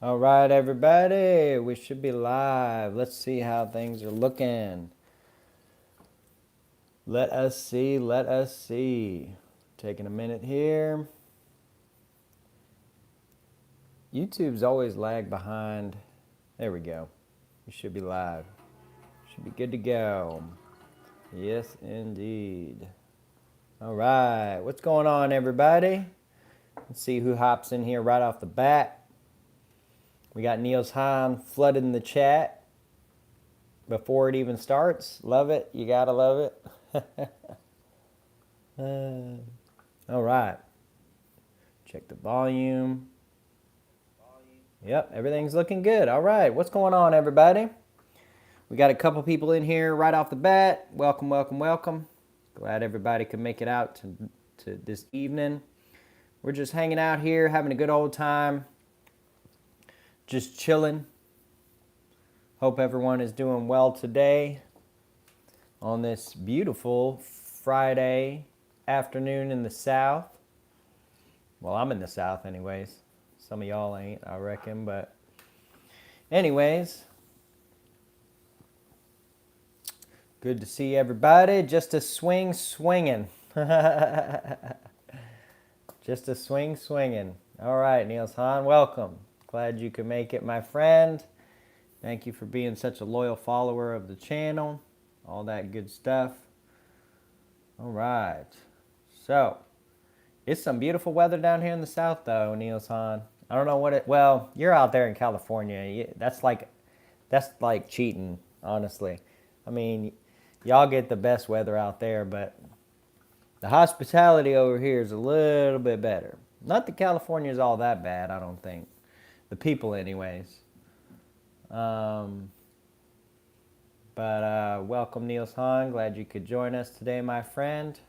All right, everybody, we should be live. Let's see how things are looking. Let us see, let us see. Taking a minute here. YouTube's always lag behind. There we go. We should be live. Should be good to go. Yes, indeed. All right, what's going on, everybody? Let's see who hops in here right off the bat. We got Niels Hahn flooding the chat before it even starts. Love it. You gotta love it. All right. Check the volume. Yep, everything's looking good. All right. What's going on, everybody? We got a couple people in here right off the bat. Welcome, welcome, welcome. Glad everybody could make it out to this evening. We're just hanging out here, having a good old time. Just chilling. Hope everyone is doing well today on this beautiful Friday afternoon in the South. Well, I'm in the South anyways. Some of y'all ain't, I reckon, but anyways. Good to see everybody. Just a swing swinging. Just a swing swinging. All right, Niels Hahn, welcome. Glad you could make it, my friend. Thank you for being such a loyal follower of the channel. All that good stuff. All right. So, it's some beautiful weather down here in the South, though, Niels Hahn. I don't know what it... Well, you're out there in California. That's like cheating, honestly. I mean, y'all get the best weather out there, but the hospitality over here is a little bit better. Not that California is all that bad, I don't think. The people, anyways. But welcome, Niels Hahn. Glad you could join us today, my friend.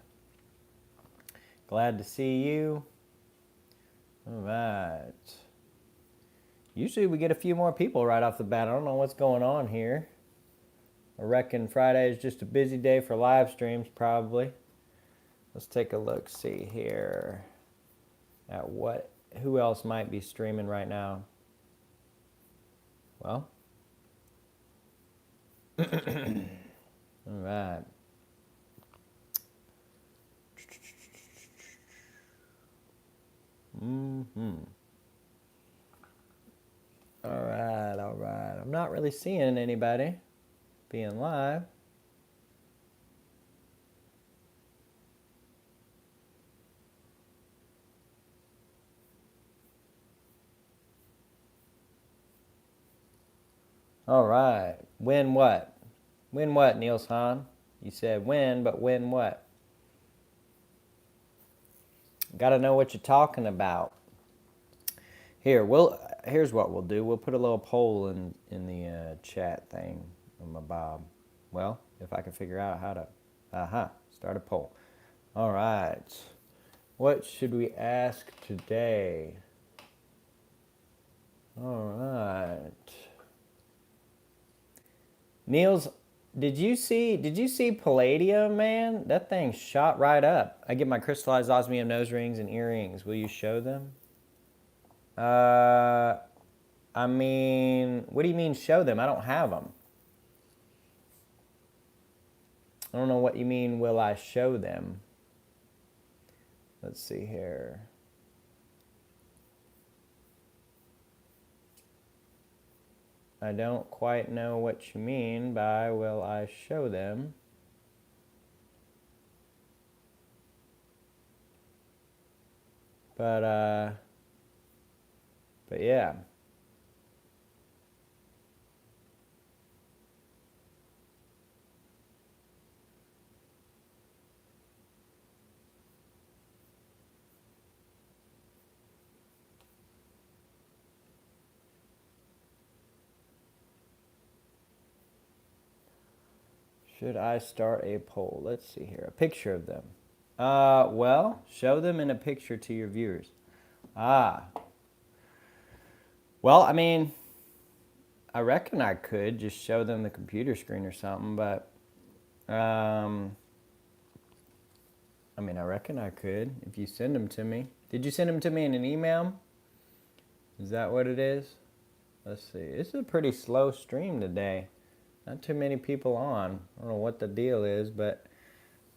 Glad to see you. All right. Usually we get a few more people right off the bat. I don't know what's going on here. I reckon Friday is just a busy day for live streams, probably. Let's take a look, see here at who else might be streaming right now. Well, all right. All right, all right. I'm not really seeing anybody being live. All right. Win what? Win what, Niels Hahn? You said win, but win what? Got to know what you're talking about. Here's what we'll do. We'll put a little poll in the chat thing on my Bob. Well, if I can figure out how to, start a poll. All right. What should we ask today? All right. Niels, did you see Palladium, man? That thing shot right up. I get my crystallized osmium nose rings and earrings. Will you show them? I mean, what do you mean show them? I don't have them. I don't know what you mean, will I show them? Let's see here. I don't quite know what you mean by will I show them. But yeah. Should I start a poll? Let's see here. A picture of them. Well, show them in a picture to your viewers. Well, I mean, I reckon I could just show them the computer screen or something, but I mean, I reckon I could if you send them to me. Did you send them to me in an email? Is that what it is? Let's see. It's a pretty slow stream today. Not too many people on. I don't know what the deal is, but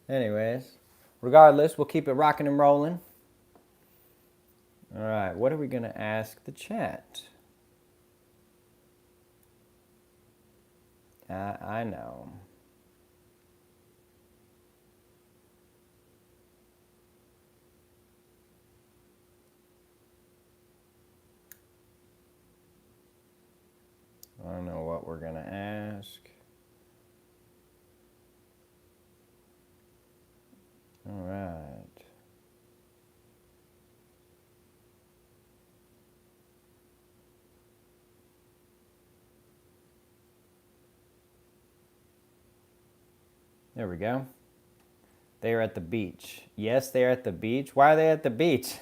anyways, regardless, we'll keep it rocking and rolling. All right, what are we going to ask the chat? I know. I don't know what we're going to ask. All right. There we go. They are at the beach. Yes, they are at the beach. Why are they at the beach?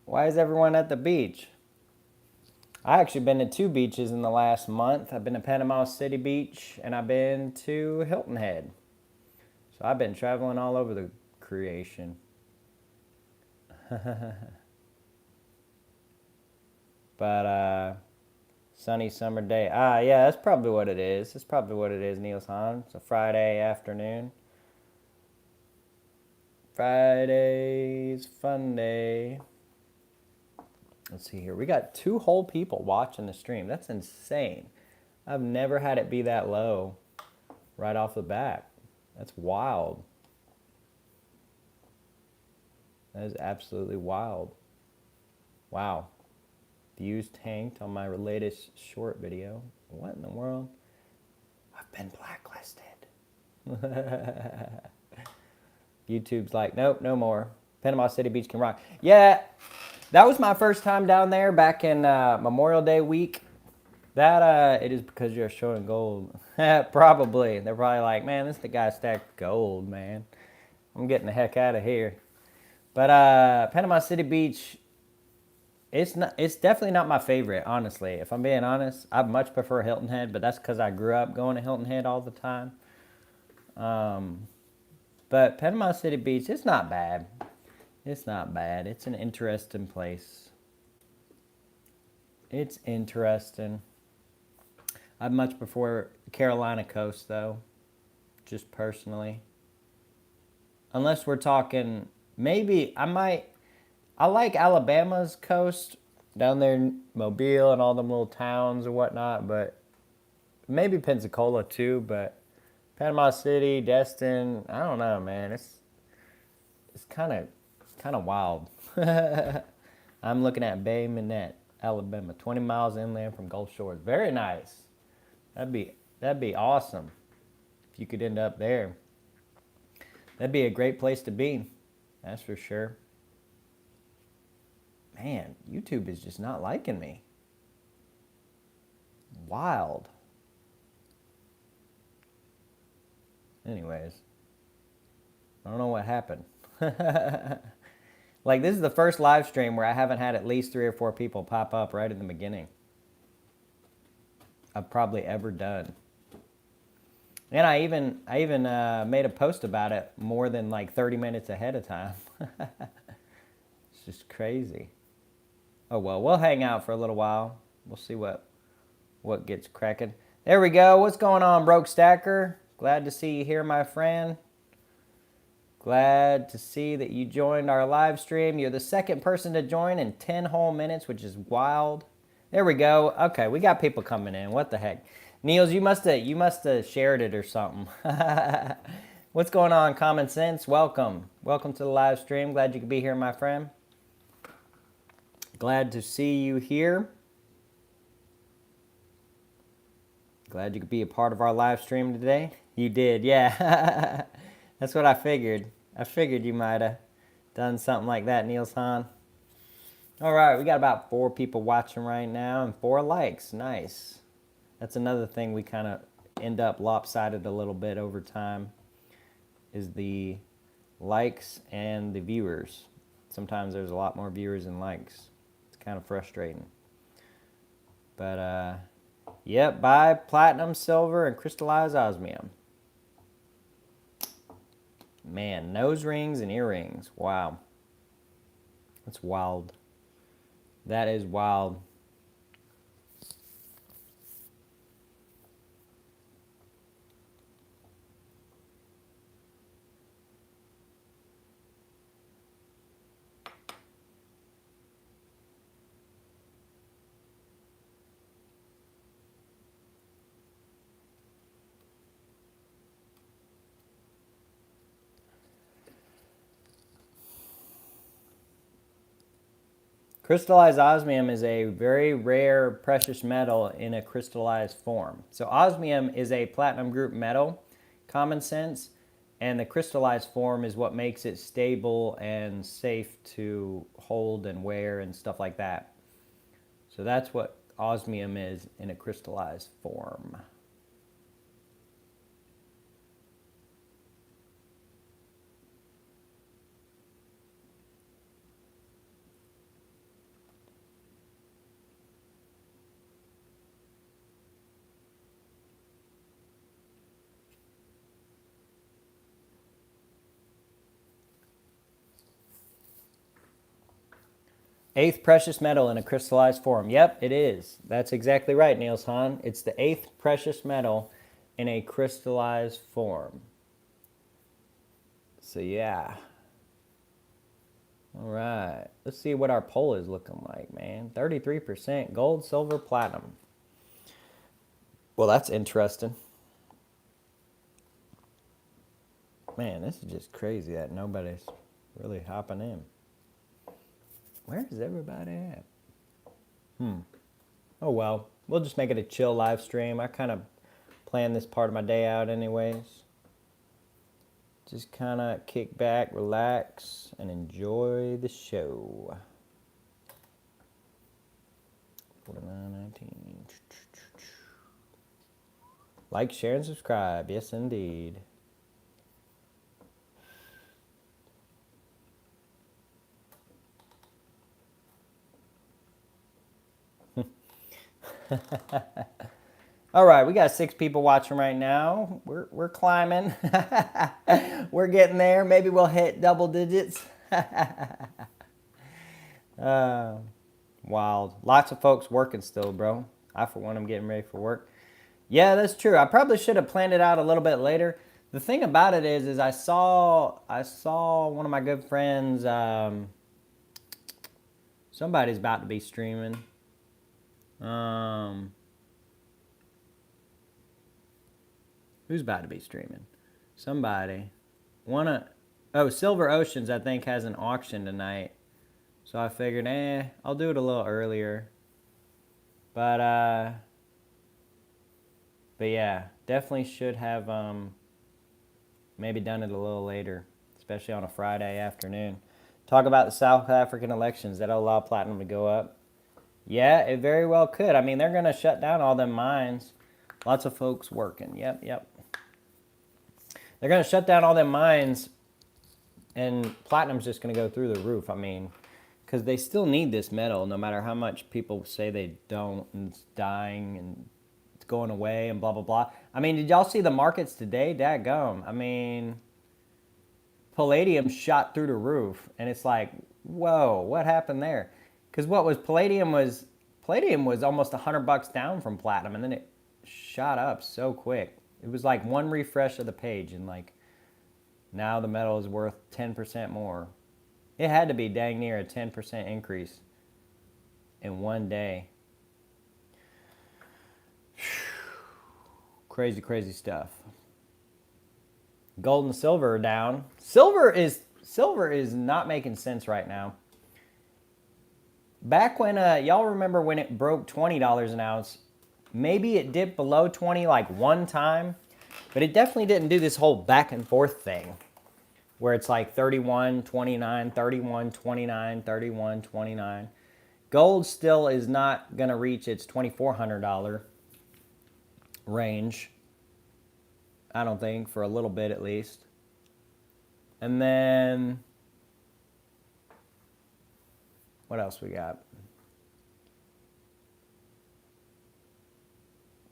Why is everyone at the beach? I actually been to 2 beaches in the last month. I've been to Panama City Beach and I've been to Hilton Head. So I've been traveling all over the creation. But sunny summer day. Yeah, that's probably what it is. That's probably what it is, Niels Han. It's a Friday afternoon. Friday's fun day. Let's see here. We got 2 whole people watching the stream. That's insane. I've never had it be that low right off the bat. That's wild. That is absolutely wild. Wow. Views tanked on my latest short video. What in the world? I've been blacklisted. YouTube's like, nope, no more. Panama City Beach can rock. Yeah, that was my first time down there back in Memorial Day week. That it is because you're showing gold. Probably. They're probably like, man, this is the guy stacked gold, man. I'm getting the heck out of here. But Panama City Beach, it's definitely not my favorite, honestly. If I'm being honest, I much prefer Hilton Head, but that's because I grew up going to Hilton Head all the time. But Panama City Beach, it's not bad. It's not bad. It's an interesting place. It's interesting. I much prefer Carolina coast, though, just personally. Unless we're talking, maybe I like Alabama's coast down there in Mobile and all them little towns and whatnot, but maybe Pensacola too, but Panama City, Destin, I don't know, man. It's kind of wild. I'm looking at Bay Minette, Alabama, 20 miles inland from Gulf Shores. Very nice. That'd be awesome if you could end up there. That'd be a great place to be. That's for sure. Man, YouTube is just not liking me. Wild. Anyways, I don't know what happened. Like, this is the first live stream where I haven't had at least 3 or 4 people pop up right in the beginning I've probably ever done. And I even made a post about it more than like 30 minutes ahead of time. It's just crazy. Oh well, we'll hang out for a little while. We'll see what gets cracking. There we go. What's going on, Broke Stacker? Glad to see you here, my friend. Glad to see that you joined our live stream. You're the second person to join in 10 whole minutes, which is wild. There we go. Okay, we got people coming in. What the heck? Niels, you must have shared it or something. What's going on, Common Sense? Welcome. Welcome to the live stream. Glad you could be here, my friend. Glad to see you here. Glad you could be a part of our live stream today. You did, yeah. That's what I figured. I figured you might have done something like that, Niels Han. All right, we got about 4 people watching right now and 4 likes. Nice. That's another thing we kind of end up lopsided a little bit over time is the likes and the viewers. Sometimes there's a lot more viewers than likes. It's kind of frustrating. But, yep, buy platinum, silver, and crystallized osmium. Man, nose rings and earrings. Wow. That's wild. That is wild. Crystallized osmium is a very rare precious metal in a crystallized form. So osmium is a platinum group metal, common sense, and the crystallized form is what makes it stable and safe to hold and wear and stuff like that. So that's what osmium is in a crystallized form. Eighth precious metal in a crystallized form. Yep, it is. That's exactly right, Niels Hahn. It's the eighth precious metal in a crystallized form. So yeah. All right. Let's see what our poll is looking like, man. 33% gold, silver, platinum. Well, that's interesting. Man, this is just crazy that nobody's really hopping in. Where is everybody at? Oh well, we'll just make it a chill live stream. I kind of plan this part of my day out anyways. Just kind of kick back, relax, and enjoy the show. 49.19. Like, share, and subscribe. Yes, indeed. All right, we got 6 people watching right now. We're climbing. We're getting there. Maybe we'll hit double digits. Wild. Lots of folks working still, bro. I, for one, am getting ready for work. Yeah, that's true. I probably should have planned it out a little bit later. The thing about it is I saw one of my good friends. Somebody's about to be streaming. Who's about to be streaming? Somebody. Silver Oceans, I think, has an auction tonight. So I figured, I'll do it a little earlier. But yeah, definitely should have maybe done it a little later, especially on a Friday afternoon. Talk about the South African elections. That'll allow platinum to go up. Yeah, it very well could. I mean, they're going to shut down all them mines. Lots of folks working. Yep. They're going to shut down all them mines, and platinum's just going to go through the roof. I mean, because they still need this metal, no matter how much people say they don't, and it's dying, and it's going away, and blah, blah, blah. I mean, did y'all see the markets today? Dadgum. I mean, palladium shot through the roof, and it's like, whoa, what happened there? Because what was palladium was almost $100 down from platinum, and then it shot up so quick. It was like one refresh of the page, and like now the metal is worth 10% more. It had to be dang near a 10% increase in one day. Crazy, crazy stuff. Gold and silver are down. Silver is not making sense right now. Back when y'all remember when it broke $20 an ounce, maybe it dipped below 20 like one time, but it definitely didn't do this whole back and forth thing where it's like 31, 29, 31, 29, 31, 29. Gold still is not going to reach its $2,400 range, I don't think, for a little bit at least. And then what else we got?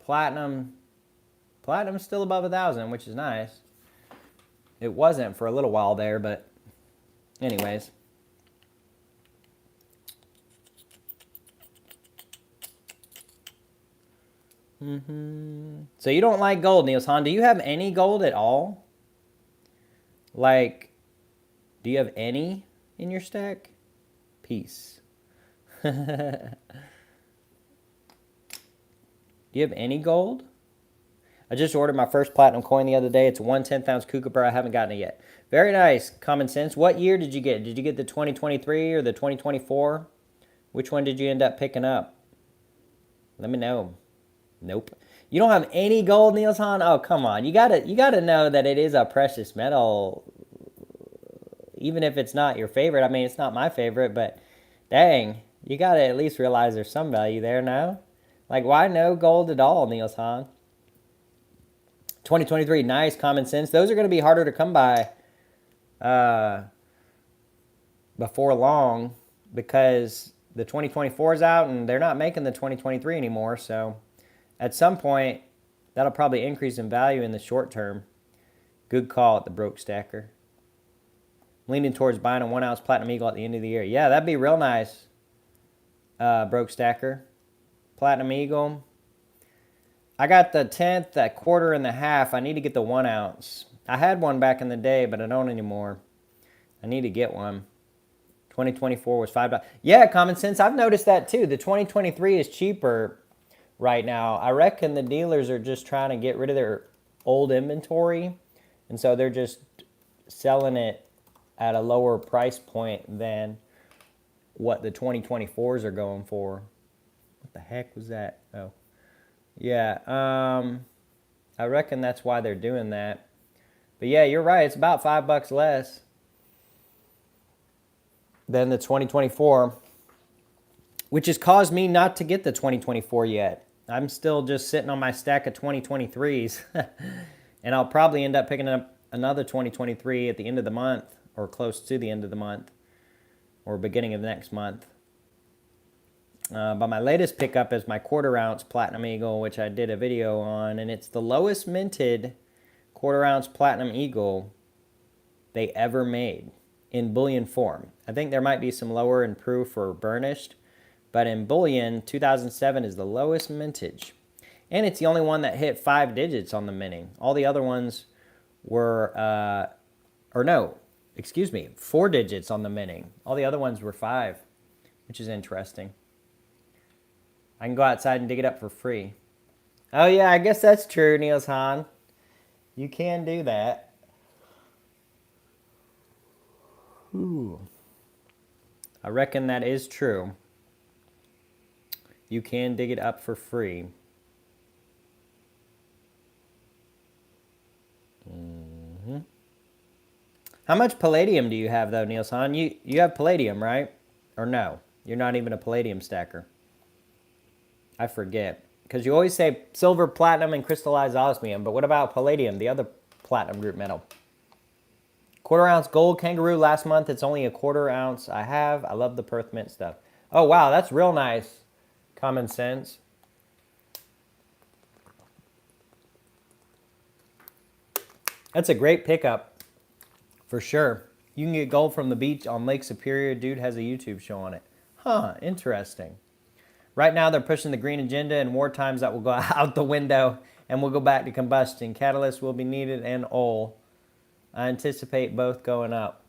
Platinum's still above 1,000, which is nice. It wasn't for a little while there, but anyways. So you don't like gold, Niels Han. Do you have any gold at all? Like, do you have any in your stack? Peace. Do you have any gold? I just ordered my first platinum coin the other day. It's a 1/10 ounce Kookaburra. I haven't gotten it yet. Very nice. Common sense. What year did you get? Did you get the 2023 or the 2024? Which one did you end up picking up? Let me know. Nope. You don't have any gold, Niels Han? Oh, come on. You gotta know that it is a precious metal, even if it's not your favorite. I mean, it's not my favorite, but dang, you gotta at least realize there's some value there, no? Like, why no gold at all, Niels Han? 2023, nice, common sense. Those are going to be harder to come by before long because the 2024 is out and they're not making the 2023 anymore. So at some point, that'll probably increase in value in the short term. Good call at the broke stacker. Leaning towards buying a 1 ounce Platinum Eagle at the end of the year. Yeah, that'd be real nice, broke stacker. Platinum Eagle. I got the 10th, that quarter, and the half. I need to get the 1 ounce. I had one back in the day, but I don't anymore. I need to get one. 2024 was $5. Yeah, common sense. I've noticed that too. The 2023 is cheaper right now. I reckon the dealers are just trying to get rid of their old inventory, and so they're just selling it at a lower price point than what the 2024s are going for. What the heck was that? Oh. Yeah, I reckon that's why they're doing that. But yeah, you're right. It's about $5 less than the 2024, which has caused me not to get the 2024 yet. I'm still just sitting on my stack of 2023s, and I'll probably end up picking up another 2023 at the end of the month or close to the end of the month or beginning of the next month. But my latest pickup is my 1/4 ounce Platinum Eagle, which I did a video on, and it's the lowest minted 1/4 ounce Platinum Eagle they ever made in bullion form. I think there might be some lower in proof or burnished, but in bullion, 2007 is the lowest mintage. And it's the only one that hit 5 digits on the minting. All the other ones were, 4 digits on the minting. All the other ones were 5, which is interesting. I can go outside and dig it up for free. Oh, yeah, I guess that's true, Niels Han. You can do that. Ooh. I reckon that is true. You can dig it up for free. How much palladium do you have, though, Niels Han? You have palladium, right? Or no? You're not even a palladium stacker. I forget. Because you always say silver, platinum, and crystallized osmium. But what about palladium, the other platinum group metal? 1/4 ounce gold kangaroo last month. It's only a 1/4 ounce I have. I love the Perth Mint stuff. Oh, wow. That's real nice. Common sense. That's a great pickup. For sure. You can get gold from the beach on Lake Superior. Dude has a YouTube show on it. Huh. Interesting. Right now, they're pushing the green agenda. In war times, that will go out the window and we'll go back to combustion. Catalysts will be needed and oil. I anticipate both going up.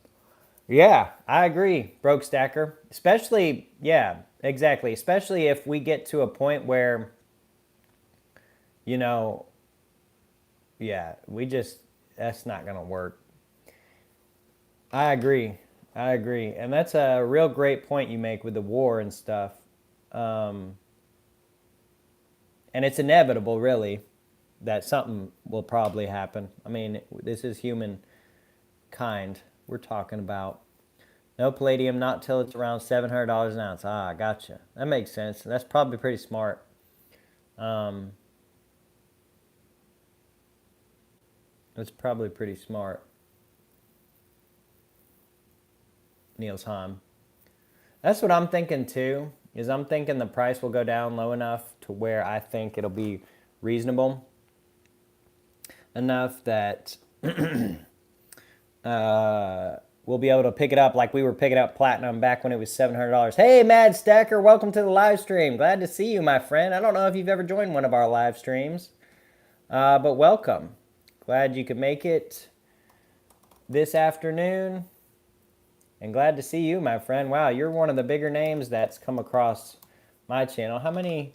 Yeah, I agree, broke stacker. Especially, yeah, exactly. Especially if we get to a point where, yeah, that's not going to work. I agree. And that's a real great point you make with the war and stuff. And it's inevitable, really, that something will probably happen. I mean, this is humankind we're talking about. No palladium, not till it's around $700 an ounce. Ah, gotcha. That makes sense. That's probably pretty smart. That's probably pretty smart. Niels Han. That's what I'm thinking too. Is I'm thinking the price will go down low enough to where I think it'll be reasonable enough that we'll be able to pick it up like we were picking up platinum back when it was $700. Hey, Mad Stacker, welcome to the live stream. Glad to see you, my friend. I don't know if you've ever joined one of our live streams, but welcome. Glad you could make it this afternoon. And glad to see you, my friend. Wow, you're one of the bigger names that's come across my channel. How many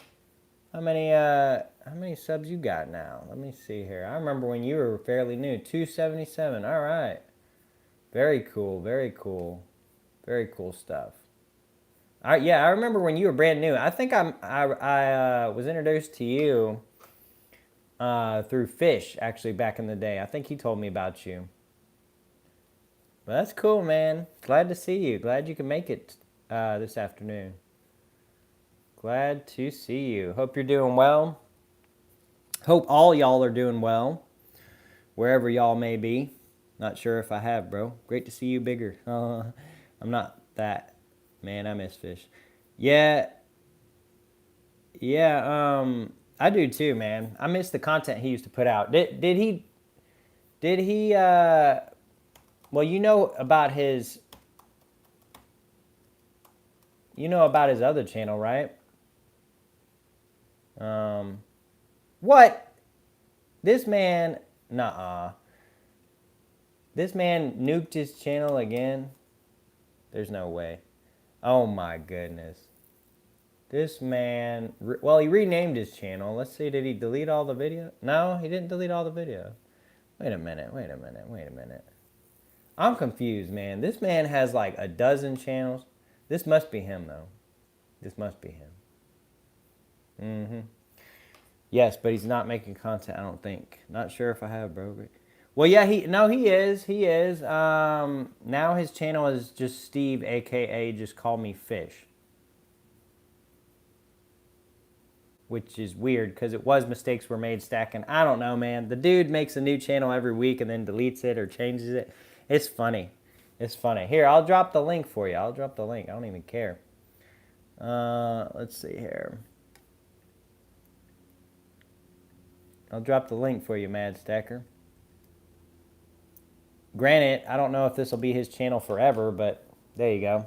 subs you got now? Let me see here. I remember when you were fairly new. 277. All right. Very cool. Very cool. Very cool stuff. Yeah, I remember when you were brand new. I think I was introduced to you through Fish, actually, back in the day. I think he told me about you. Well, that's cool, man. Glad to see you. Glad you can make it this afternoon. Glad to see you. Hope you're doing well. Hope all y'all are doing well, wherever y'all may be. Not sure if I have, bro. Great to see you bigger. I'm not that. Man, I miss Fish. Yeah. Yeah, I do too, man. I miss the content he used to put out. Did he well, you know about his other channel, right? What? This man, nuh-uh. This man nuked his channel again? There's no way. Oh my goodness. This man, well, he renamed his channel. Let's see, did he delete all the video? No, he didn't delete all the video. Wait a minute. I'm confused, man. This man has like a dozen channels. This must be him, though. This must be him. Yes, but he's not making content, I don't think. Not sure if I have, bro. Well, yeah, he is. He is. Now his channel is just Steve, a.k.a. just call me Fish. Which is weird because it was Mistakes Were Made Stacking. I don't know, man. The dude makes a new channel every week and then deletes it or changes it. It's funny. It's funny. Here, I'll drop the link for you. I'll drop the link. I don't even care. Let's see here. I'll drop the link for you, Mad Stacker. Granted, I don't know if this will be his channel forever, but there you go.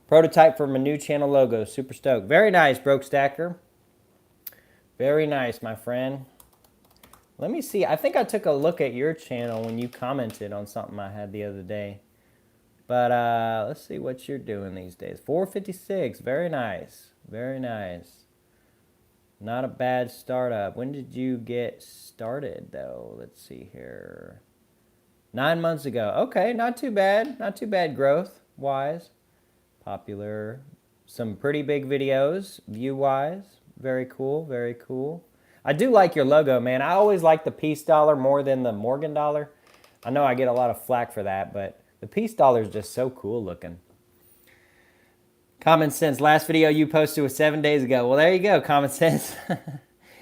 Prototype for my new channel logo. Super stoked. Very nice, Broke Stacker. Very nice, my friend. Let me see. I think I took a look at your channel when you commented on something I had the other day. But let's see what you're doing these days. 456. Very nice. Very nice. Not a bad startup. When did you get started, though? Let's see here. 9 months ago. Okay, not too bad. Not too bad growth-wise. Popular. Some pretty big videos, view-wise. Very cool, very cool. I do like your logo, man. I always like the Peace Dollar more than the Morgan Dollar. I know I get a lot of flack for that, but the Peace Dollar is just so cool looking. Common Sense, last video you posted was 7 days ago. Well, there you go, Common Sense.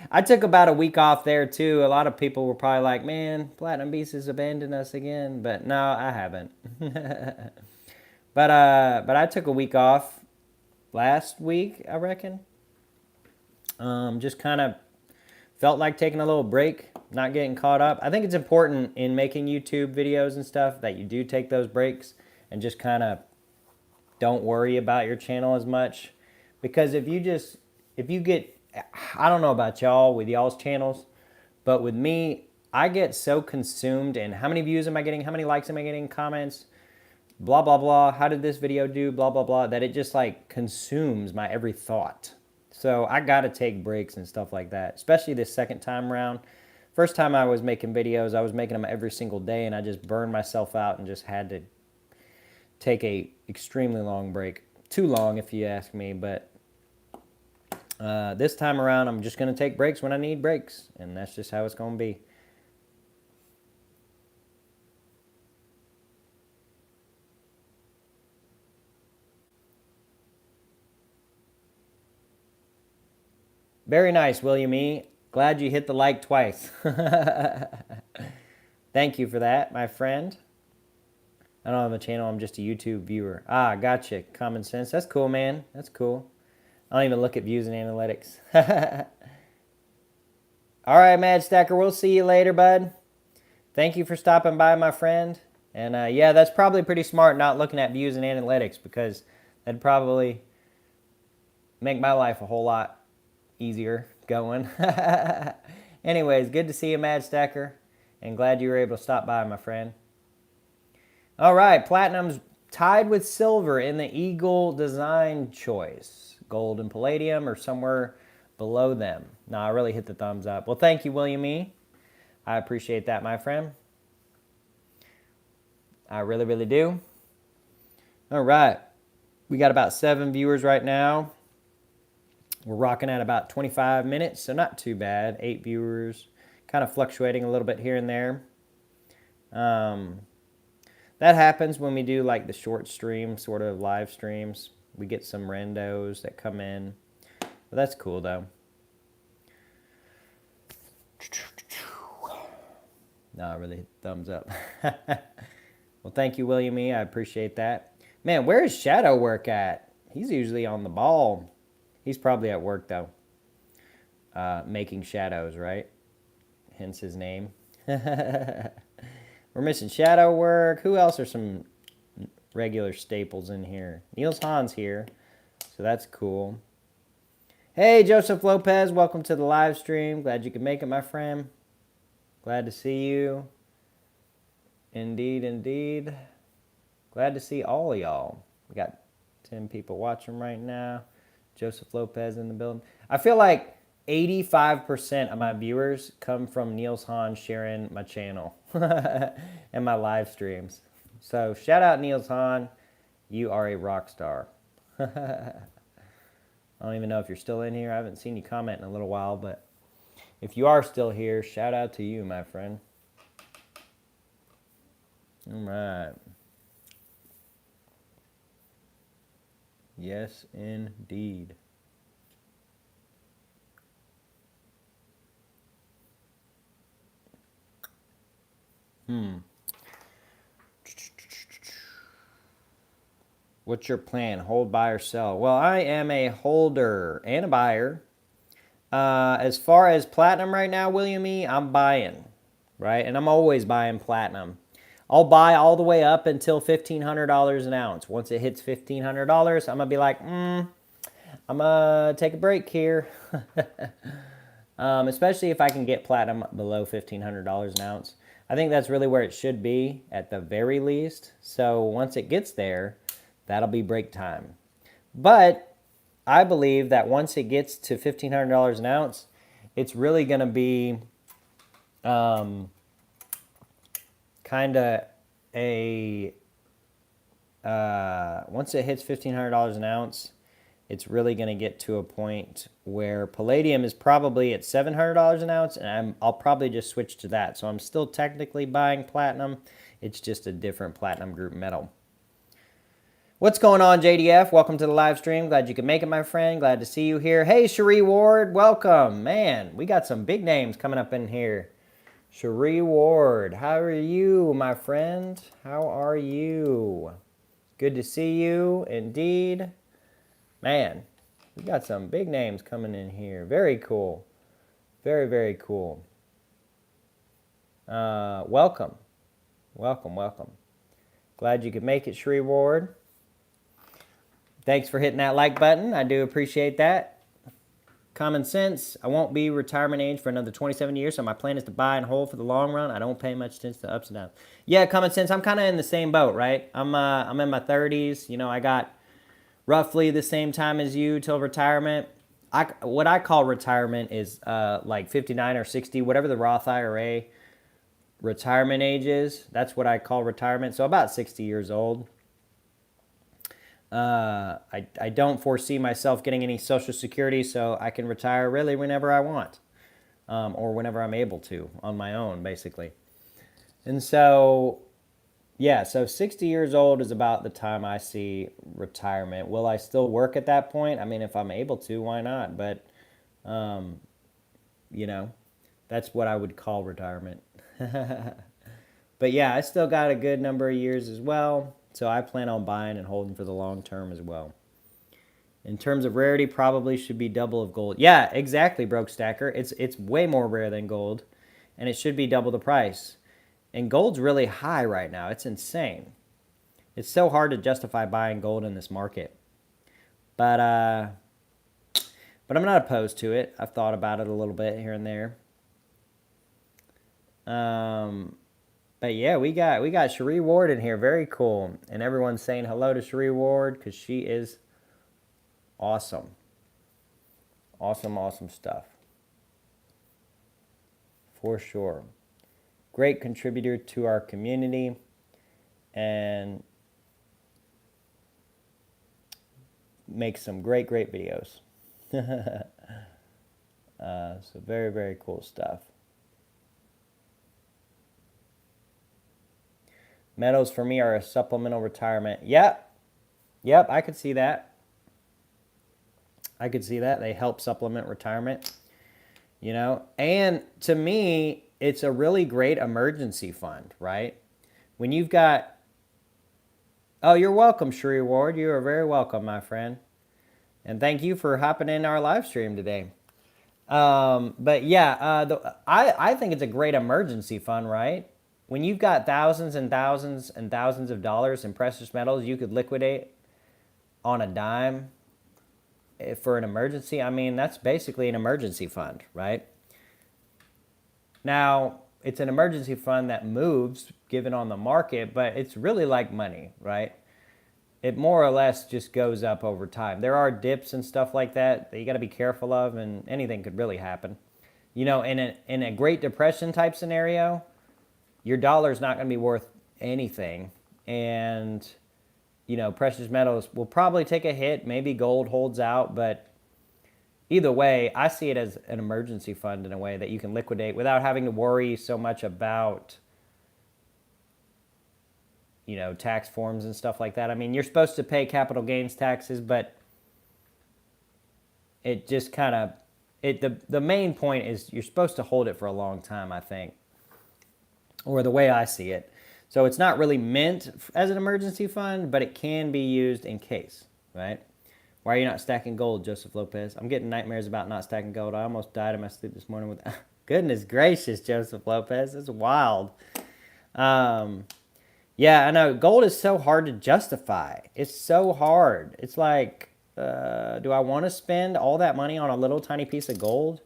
I took about a week off there, too. A lot of people were probably like, man, Platinum Beast has abandoned us again. But no, I haven't. But I took a week off last week, I reckon. Just kind of felt like taking a little break, not getting caught up. I think it's important in making YouTube videos and stuff that you do take those breaks and just kind of don't worry about your channel as much. Because if you get, I don't know about y'all with y'all's channels, but with me, I get so consumed in how many views am I getting, how many likes am I getting, comments, blah, blah, blah, how did this video do, blah, blah, blah, that it just like consumes my every thought. So I got to take breaks and stuff like that, especially this second time around. First time I was making videos, I was making them every single day, and I just burned myself out and just had to take a extremely long break. Too long, if you ask me, but this time around, I'm just going to take breaks when I need breaks, and that's just how it's going to be. Very nice, William E. Glad you hit the like twice. Thank you for that, my friend. I don't have a channel. I'm just a YouTube viewer. Ah, gotcha. Common Sense. That's cool, man. That's cool. I don't even look at views and analytics. All right, Mad Stacker. We'll see you later, bud. Thank you for stopping by, my friend. And yeah, that's probably pretty smart not looking at views and analytics, because that'd probably make my life a whole lot easier going. Anyways, good to see you, Mad Stacker, and glad you were able to stop by, my friend. All right, platinum's tied with silver in the Eagle design choice. Gold and palladium are somewhere below them. No, I really hit the thumbs up. Well, thank you, William E. I appreciate that, my friend. I really, really do. All right. We got about 7 viewers right now. We're rocking at about 25 minutes, so not too bad. 8 viewers, kind of fluctuating a little bit here and there. That happens when we do like the short stream, sort of live streams. We get some randos that come in. But that's cool, though. No, really, thumbs up. Well, thank you, William E. I appreciate that. Man, where is Shadow Work at? He's usually on the ball. He's probably at work, though. Making shadows, right? Hence his name. We're missing Shadow Work. Who else are some regular staples in here? Niels Hahn's here, so that's cool. Hey, Joseph Lopez, welcome to the live stream. Glad you could make it, my friend. Glad to see you. Indeed, indeed. Glad to see all of y'all. We got 10 people watching right now. Joseph Lopez in the building. I feel like 85% of my viewers come from Niels Hahn sharing my channel and my live streams. So shout out Niels Hahn. You are a rock star. I don't even know if you're still in here. I haven't seen you comment in a little while, but if you are still here, shout out to you, my friend. All right. Yes, indeed. What's your plan? Hold, buy, or sell? Well, I am a holder and a buyer. As far as platinum right now, William E., I'm buying, right? And I'm always buying platinum. I'll buy all the way up until $1,500 an ounce. Once it hits $1,500, I'm going to be like, I'm going to take a break here. Especially if I can get platinum below $1,500 an ounce. I think that's really where it should be at the very least. So once it gets there, that'll be break time. But I believe that once it gets to $1,500 an ounce, it's really going to be kind of a, once it hits $1,500 an ounce, it's really going to get to a point where palladium is probably at $700 an ounce, and I'll probably just switch to that. So I'm still technically buying platinum. It's just a different platinum group metal. What's going on, JDF? Welcome to the live stream. Glad you could make it, my friend. Glad to see you here. Hey, Cherie Ward, welcome. Man, we got some big names coming up in here. Cherie Ward, how are you, my friend? How are you? Good to see you, indeed. Man, we got some big names coming in here. Very cool. Very, very cool. Welcome. Welcome, welcome. Glad you could make it, Cherie Ward. Thanks for hitting that like button. I do appreciate that. Common sense. I won't be retirement age for another 27 years, so my plan is to buy and hold for the long run. I don't pay much attention to ups and downs. Yeah, common sense. I'm kind of in the same boat, right? I'm in my 30s. You know, I got roughly the same time as you till retirement. What I call retirement is like 59 or 60, whatever the Roth IRA retirement age is. That's what I call retirement. So about 60 years old. I don't foresee myself getting any Social Security, so I can retire really whenever I want, or whenever I'm able to on my own, basically. And so, yeah, so 60 years old is about the time I see retirement. Will I still work at that point? I mean, if I'm able to, why not? But, you know, that's what I would call retirement. But yeah, I still got a good number of years as well. So I plan on buying and holding for the long term as well. In terms of rarity, probably should be double of gold. Yeah, exactly, Broke Stacker. It's way more rare than gold, and it should be double the price. And gold's really high right now. It's insane. It's so hard to justify buying gold in this market. But I'm not opposed to it. I've thought about it a little bit here and there. But yeah, we got Cherie Ward in here. Very cool. And everyone's saying hello to Cherie Ward because she is awesome. Awesome stuff. For sure. Great contributor to our community. And makes some great videos. So very cool stuff. Metals for me are a supplemental retirement. Yep, I could see that. They help supplement retirement, you know. And to me, it's a really great emergency fund, right? When you've got... Oh, you're welcome, Cherie Ward. You are very welcome, my friend. And thank you for hopping in our live stream today. But yeah, I think it's a great emergency fund, right? When you've got thousands and thousands and thousands of dollars in precious metals you could liquidate on a dime for an emergency, I mean, that's basically an emergency fund, right? Now, it's an emergency fund that moves given on the market, but it's really like money, right? It more or less just goes up over time. There are dips and stuff like that you got to be careful of, and anything could really happen. You know, in a Great Depression type scenario, your dollar's not going to be worth anything. And, you know, precious metals will probably take a hit. Maybe gold holds out. But either way, I see it as an emergency fund in a way that you can liquidate without having to worry so much about, you know, tax forms and stuff like that. I mean, you're supposed to pay capital gains taxes, but it just kind of... The main point is you're supposed to hold it for a long time, I think. Or the way I see it. So it's not really meant as an emergency fund, but it can be used in case, right? Why are you not stacking gold, Joseph Lopez? I'm getting nightmares about not stacking gold. I almost died in my sleep this morning with... Goodness gracious, Joseph Lopez. That's wild. Yeah, I know. Gold is so hard to justify. It's so hard. It's like, do I want to spend all that money on a little tiny piece of gold?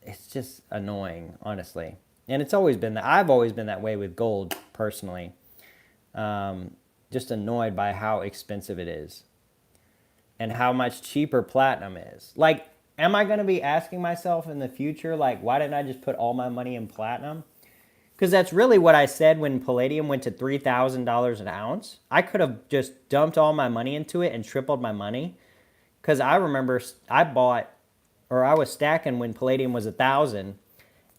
It's just annoying, honestly. And it's always been that. I've always been that way with gold, personally. Just annoyed by how expensive it is. And how much cheaper platinum is. Like, am I going to be asking myself in the future, like, why didn't I just put all my money in platinum? Because that's really what I said when palladium went to $3,000 an ounce. I could have just dumped all my money into it and tripled my money. Because I remember I was stacking when palladium was 1,000.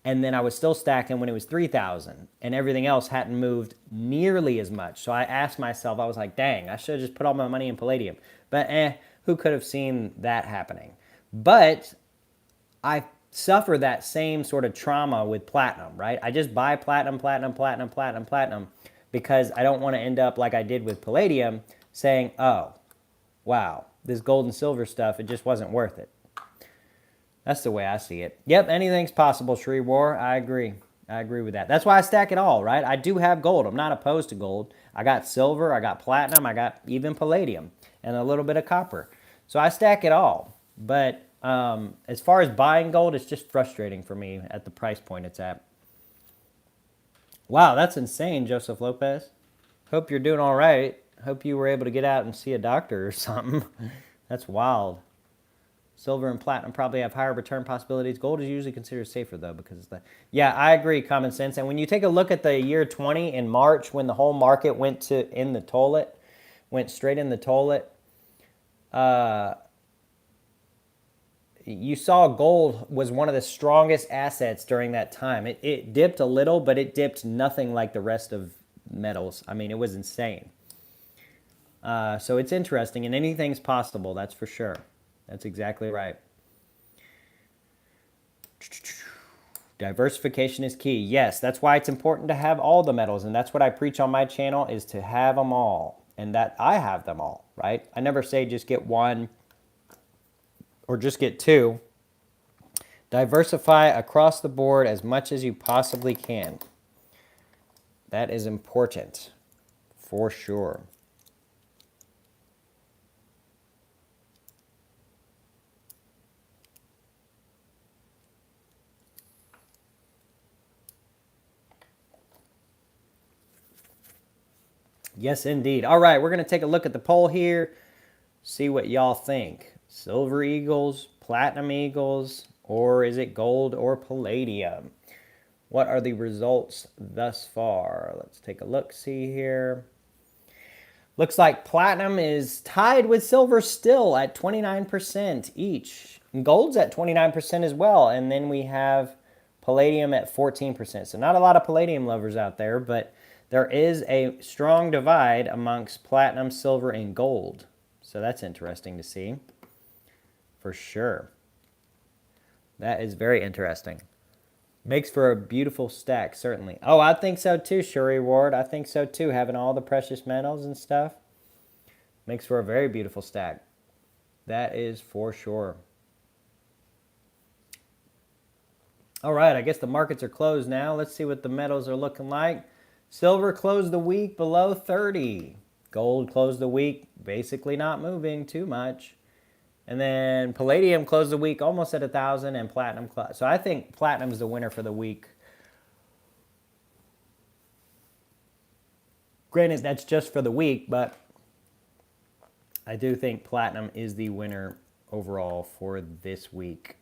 And then I was still stacking when it was 3,000, and everything else hadn't moved nearly as much. So I asked myself, I was like, dang, I should have just put all my money in palladium. But who could have seen that happening? But I suffer that same sort of trauma with platinum, right? I just buy platinum, because I don't want to end up like I did with palladium, saying, oh, wow, this gold and silver stuff, it just wasn't worth it. That's the way I see it. Yep, anything's possible, Shri War. I agree. I agree with that. That's why I stack it all, right? I do have gold. I'm not opposed to gold. I got silver, I got platinum, I got even palladium, and a little bit of copper. So I stack it all. But as far as buying gold, it's just frustrating for me at the price point it's at. Wow, that's insane, Joseph Lopez. Hope you're doing all right. Hope you were able to get out and see a doctor or something. That's wild. Silver and platinum probably have higher return possibilities. Gold is usually considered safer, though, because it's the... Yeah, I agree, common sense. And when you take a look at the year 20 in March, when the whole market went straight in the toilet, you saw gold was one of the strongest assets during that time. It dipped a little, but it dipped nothing like the rest of metals. I mean, it was insane. So it's interesting, and anything's possible, that's for sure. That's exactly right. Diversification is key. Yes, that's why it's important to have all the metals, and that's what I preach on my channel, is to have them all, and that I have them all, right? I never say just get one or just get two. Diversify across the board as much as you possibly can. That is important, for sure. Yes, indeed. All right, we're going to take a look at the poll here, see what y'all think. Silver Eagles, Platinum Eagles, or is it gold or palladium? What are the results thus far? Let's take a look, see here. Looks like platinum is tied with silver still at 29% each. Gold's at 29% as well. And then we have palladium at 14%. So not a lot of palladium lovers out there, but there is a strong divide amongst platinum, silver, and gold. So that's interesting to see. For sure. That is very interesting. Makes for a beautiful stack, certainly. Oh, I think so too, Shuri Ward. I think so too, having all the precious metals and stuff. Makes for a very beautiful stack. That is for sure. All right, I guess the markets are closed now. Let's see what the metals are looking like. Silver closed the week below 30. Gold closed the week basically not moving too much. And then palladium closed the week almost at 1,000, and platinum closed. So I think platinum's the winner for the week. Granted, that's just for the week, but I do think platinum is the winner overall for this week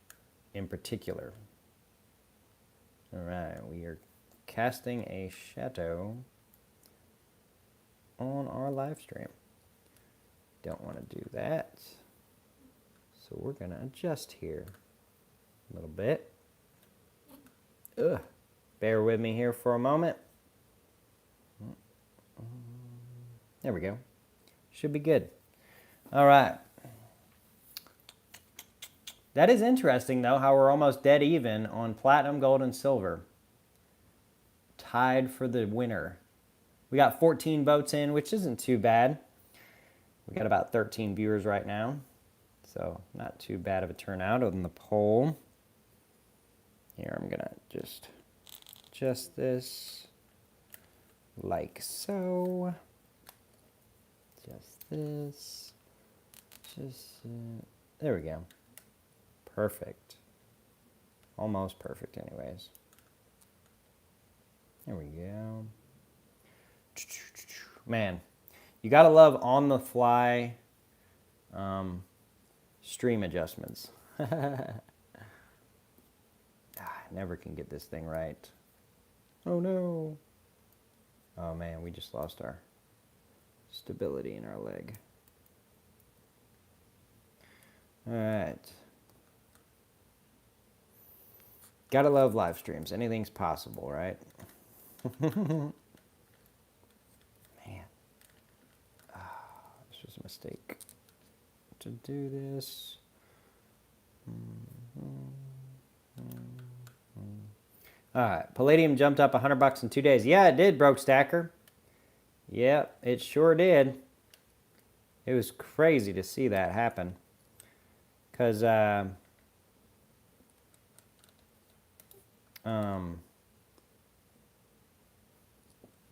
in particular. All right, we are casting a shadow on our live stream. Don't want to do that. So we're going to adjust here a little bit. Ugh. Bear with me here for a moment. There we go. Should be good. All right. That is interesting, though, how we're almost dead even on platinum, gold, and silver. Tied for the winner. We got 14 votes in, which isn't too bad. We got about 13 viewers right now. So not too bad of a turnout on the poll. Here, I'm going to just adjust this like so. Just this. There we go. Perfect. Almost perfect anyways. There we go. Man, you gotta love on the fly stream adjustments. I never can get this thing right. Oh no. Oh man, we just lost our stability in our leg. All right. Gotta love live streams. Anything's possible, right? Man. This was a mistake to do this. All right. Palladium jumped up $100 in 2 days. Yeah, it did, Broke Stacker. Yep, it sure did. It was crazy to see that happen. Because,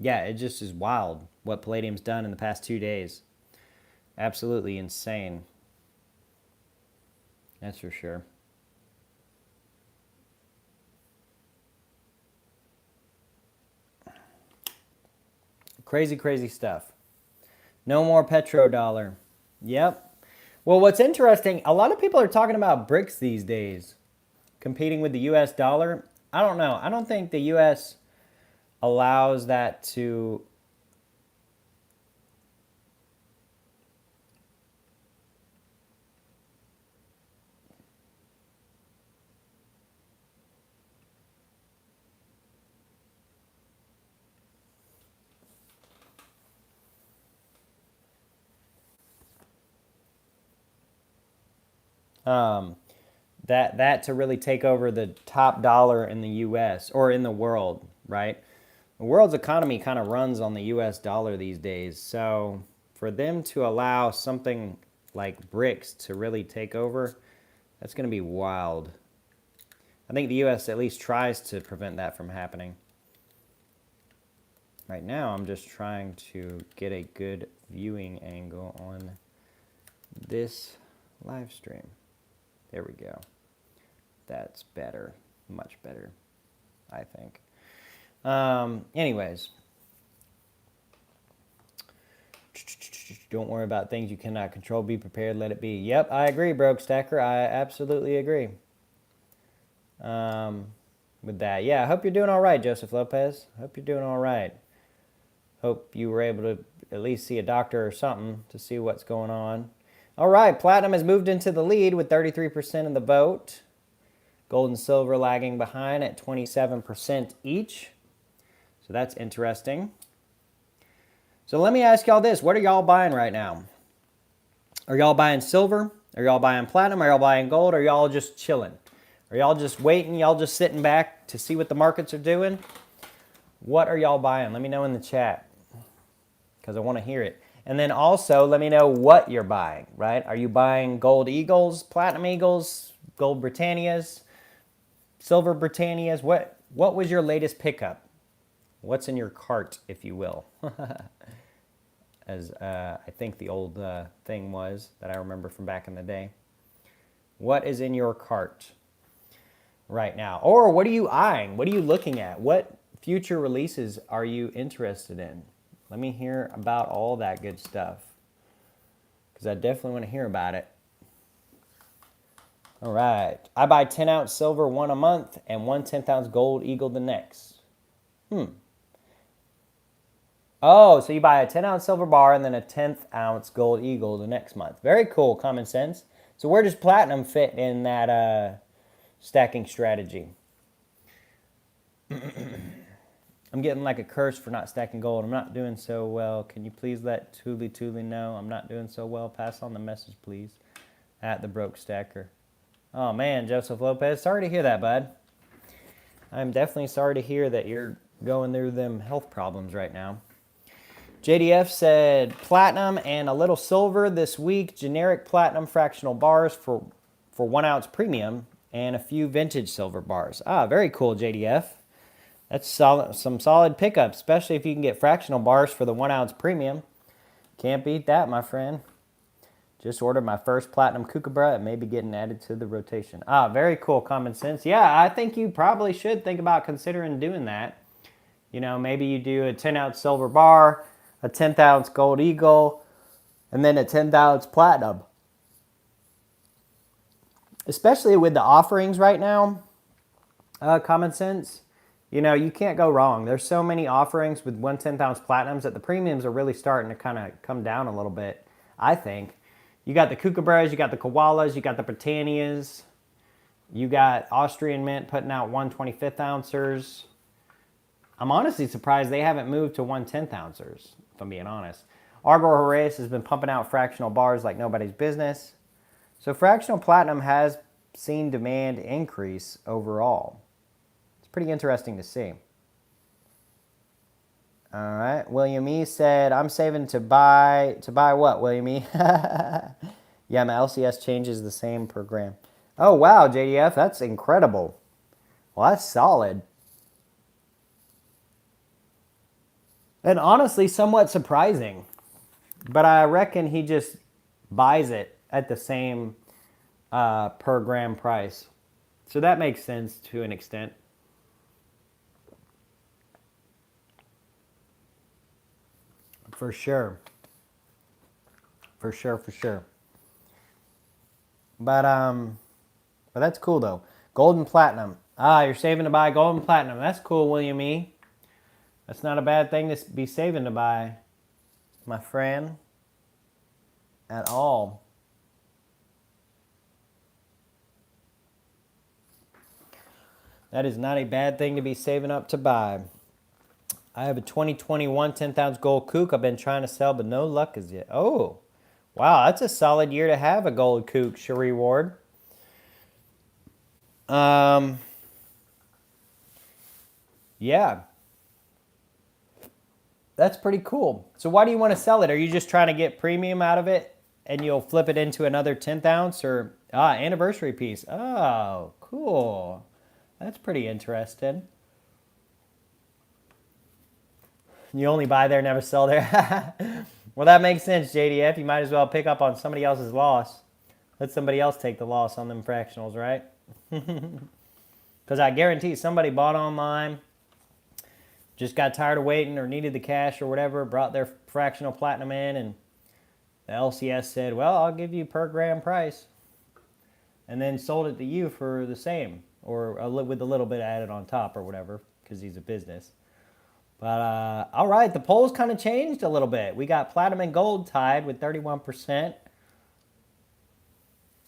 yeah, it just is wild what Palladium's done in the past 2 days. Absolutely insane. That's for sure. Crazy, crazy stuff. No more petrodollar. Yep. Well, what's interesting, a lot of people are talking about BRICS these days, competing with the US dollar. I don't know. I don't think the US allows that to that to really take over the top dollar in the US or in the world, right? The world's economy kind of runs on the US dollar these days. So for them to allow something like BRICS to really take over, that's going to be wild. I think the US at least tries to prevent that from happening. Right now, I'm just trying to get a good viewing angle on this live stream. There we go. That's better, much better, I think. Anyways, don't worry about things you cannot control. Be prepared, let it be. Yep, I agree, Broke Stacker. I absolutely agree with that. Yeah, I hope you're doing all right, Joseph Lopez. Hope you're doing all right. Hope you were able to at least see a doctor or something to see what's going on. All right, Platinum has moved into the lead with 33% of the vote. Gold and silver lagging behind at 27% each. So that's interesting. So let me ask y'all this. What are y'all buying right now? Are y'all buying silver? Are y'all buying platinum? Are y'all buying gold? Are y'all just chilling? Are y'all just waiting? Y'all just sitting back to see what the markets are doing? What are y'all buying? Let me know in the chat because I want to hear it. And then also let me know what you're buying, right? Are you buying gold Eagles, platinum Eagles, gold Britannias, silver Britannias? What was your latest pickup? What's in your cart, if you will? As I think the old thing was that I remember from back in the day. What is in your cart right now? Or what are you eyeing? What are you looking at? What future releases are you interested in? Let me hear about all that good stuff because I definitely want to hear about it. All right. I buy 10-ounce silver one a month and 1 10th-ounce gold Eagle the next. Oh, so you buy a 10-ounce silver bar and then a 10th-ounce gold Eagle the next month. Very cool, common sense. So where does platinum fit in that stacking strategy? I'm getting like a curse for not stacking gold. I'm not doing so well. Can you please let Tuli know I'm not doing so well? Pass on the message, please, at the Broke Stacker. Oh, man, Joseph Lopez. Sorry to hear that, bud. I'm definitely sorry to hear that you're going through them health problems right now. JDF said platinum and a little silver this week. Generic platinum fractional bars for 1 ounce premium and a few vintage silver bars. Ah, very cool, JDF. That's solid, some solid pickups, especially if you can get fractional bars for the 1 ounce premium. Can't beat that, my friend. Just ordered my first platinum kookaburra. It may be getting added to the rotation. Ah, very cool, common sense. Yeah, I think you probably should think about considering doing that. You know, maybe you do a 10-ounce silver bar, a 10th-ounce gold Eagle, and then a 10th-ounce platinum. Especially with the offerings right now, common sense, you know, you can't go wrong. There's so many offerings with 1 10th-ounce platinums that the premiums are really starting to kind of come down a little bit, I think. You got the kookaburras, you got the koalas, you got the Britannias, you got Austrian Mint putting out 1/25 ouncers. I'm honestly surprised they haven't moved to 1/10 ouncers, if I'm being honest. Arbor Horace has been pumping out fractional bars like nobody's business. So fractional platinum has seen demand increase overall. It's pretty interesting to see. All right, William E. said, I'm saving to buy what, William E? Yeah, my LCS changes the same per gram. Oh, wow, JDF, that's incredible. Well, that's solid. And honestly, somewhat surprising. But I reckon he just buys it at the same per gram price. So that makes sense to an extent. For sure. For sure. But that's cool though. Gold and platinum. Ah, you're saving to buy gold and platinum. That's cool, William E. That's not a bad thing to be saving to buy, my friend, at all. That is not a bad thing to be saving up to buy. I have a 2021 10th-ounce gold kook I've been trying to sell, but no luck as yet. Oh, wow, that's a solid year to have a gold kook, Cherie Ward. Yeah. That's pretty cool. So why do you want to sell it? Are you just trying to get premium out of it and you'll flip it into another 10th ounce or anniversary piece? Oh, cool. That's pretty interesting. You only buy there, never sell there. Well, that makes sense, JDF. You might as well pick up on somebody else's loss. Let somebody else take the loss on them fractionals, right? Because I guarantee somebody bought online, just got tired of waiting or needed the cash or whatever, brought their fractional platinum in, and the LCS said, well, I'll give you per gram price. And then sold it to you for the same, or with a little bit added on top or whatever, because he's a business. But all right, the polls kind of changed a little bit. We got platinum and gold tied with 31%.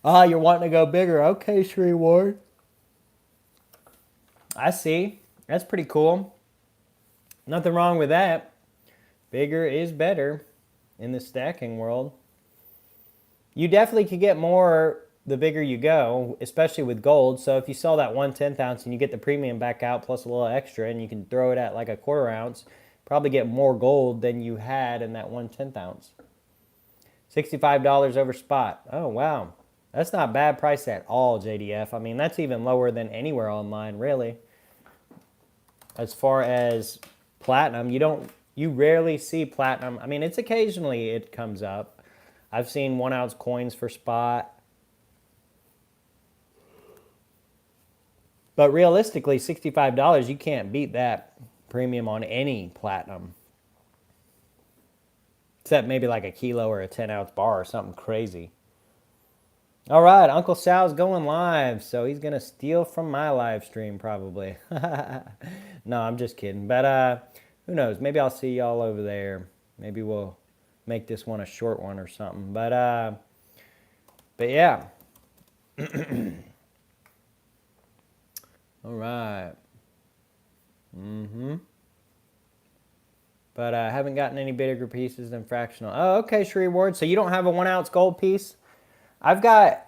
Ah, you're wanting to go bigger. Okay, Shree Ward. I see. That's pretty cool. Nothing wrong with that. Bigger is better in the stacking world. You definitely could get more the bigger you go, especially with gold. So if you sell that 1/10 ounce and you get the premium back out plus a little extra and you can throw it at like a 1/4 ounce, probably get more gold than you had in that 1/10 ounce. $65 over spot. Oh, wow. That's not a bad price at all, JDF. I mean, that's even lower than anywhere online, really. As far as platinum, you rarely see platinum. I mean, it's occasionally it comes up. I've seen 1 ounce coins for spot. But realistically, $65, you can't beat that premium on any platinum. Except maybe like a kilo or a 10 ounce bar or something crazy. All right, Uncle Sal's going live, so he's going to steal from my live stream probably. No, I'm just kidding. But who knows? Maybe I'll see y'all over there. Maybe we'll make this one a short one or something. But yeah. All right. But I haven't gotten any bigger pieces than fractional. Oh, okay, Shree Ward. So you don't have a 1 ounce gold piece? I've got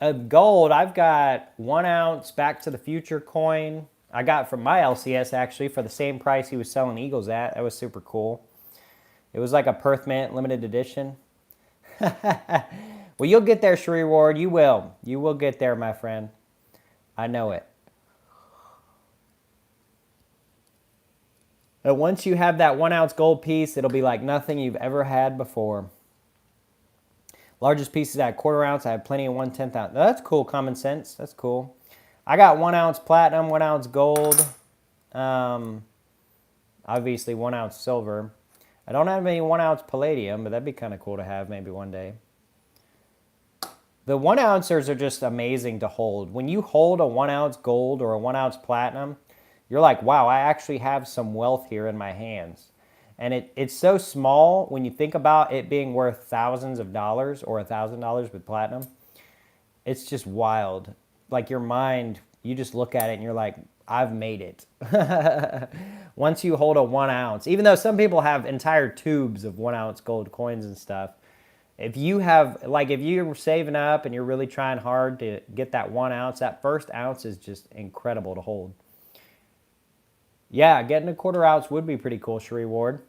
a gold. I've got 1 ounce Back to the Future coin. I got from my LCS actually for the same price he was selling Eagles at. That was super cool. It was like a Perth Mint limited edition. Well, you'll get there, Shree Ward. You will. You will get there, my friend. I know it. But once you have that 1 ounce gold piece, it'll be like nothing you've ever had before. Largest pieces at 1/4 ounce. I have plenty of 1/10 ounce. That's cool, common sense. That's cool. I got 1 ounce platinum, 1 ounce gold. Obviously 1 ounce silver. I don't have any 1 ounce palladium, but that'd be kind of cool to have maybe one day. The 1 ouncers are just amazing to hold. When you hold a 1 ounce gold or a 1 ounce platinum, you're like, wow, I actually have some wealth here in my hands. And it's so small when you think about it being worth thousands of dollars or $1,000 with platinum. It's just wild. Like your mind, you just look at it and you're like, I've made it. Once you hold a 1 ounce, even though some people have entire tubes of 1 ounce gold coins and stuff, if you have, like if you're saving up and you're really trying hard to get that 1 ounce, that first ounce is just incredible to hold. Yeah, getting a 1/4 ounce would be pretty cool, Shree Ward.